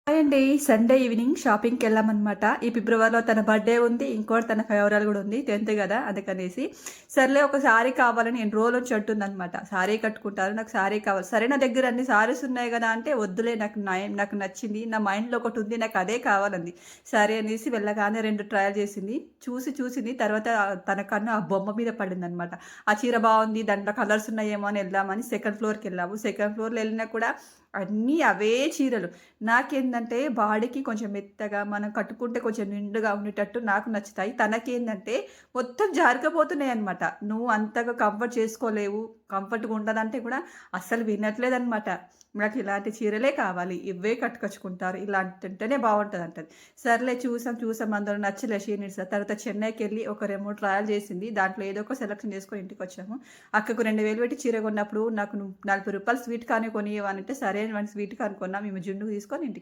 Hi అండి. Sunday evening షాపింగ్‌కెళ్ళామనమాట. ఈ ఫిబ్రవరిలో తన బర్త్‌డే ఉంది. ఇంకోటి తన ఫేవరల్ గూడా ఉంది. 10థ్ గదా! అందుకనేసి. సర్లే ఒక శారీ కావాలని ఎన్ని రోజుల నుంచి అంటుందనమాట. శారీ కట్టుకుంటాను. నాకు శారీ కావాలి. సరే నా దగ్గర అన్ని శారీస్ ఉన్నాయి గదా! అంటే వద్దులే నాకు నచ్చింది. నా మైండ్‌లో ఒకటుంది. నాకు అదే కావాలంది. సరే అనేసి వెళ్ళగానే 2 ట్రయల్ చేసింది. చూసింది. తర్వాత తన కన్ను ఆ బొమ్మ మీద పడిందనమాట. ఆ చీర బావుంది. దాంట్లో కలర్స్ ఉన్నాయేమో అని ఎళ్దామని సెకండ్ ఫ్లోర్‌కెళ్ళాము. సెకండ్ ఫ్లోర్‌లో ఎళ్ళినా కూడా అన్నీ అవే చీరలు. నాకేందంటే బాడీకి కొంచెం మెత్తగా మనం కట్టుకుంటే కొంచెం నిండుగా ఉండేటట్టు నాకు నచ్చుతాయి. తనకేందంటే మొత్తం జారకపోతున్నాయన్నమాట. "నువ్వు అంతగా కంఫర్ట్ చేసుకోలేవు. కంఫర్ట్‌గా ఉండదంటే" కూడా అస్సలు వినట్లేదన్నమాట. నాకు ఇలాంటి చీరలే కావాలి. ఇవే కట్టుకొచ్చుకుంటారు. ఇలాంటింటేనే బావుంటదంటది. సర్లే చూసాం అందులో నచ్చలే షీనిడ్స్. తర్వాత చెన్నైకెళ్ళి ఒక 2, 3 ట్రయల్ చేసింది. దాంట్లో ఏదో ఒక సెలెక్షన్ చేసుకొని ఇంటికొచ్చాము. అక్కకు 2000 పెట్టి చీర కొన్నప్పుడు నాకు నువ్వు రూ. 40 స్వీట్ కార్న్ కొనియవా అంటే, సరే అని స్వీట్ కార్న్ కొన్నాం. ఈమె జున్నుకు తీసుకొని ఇంటికి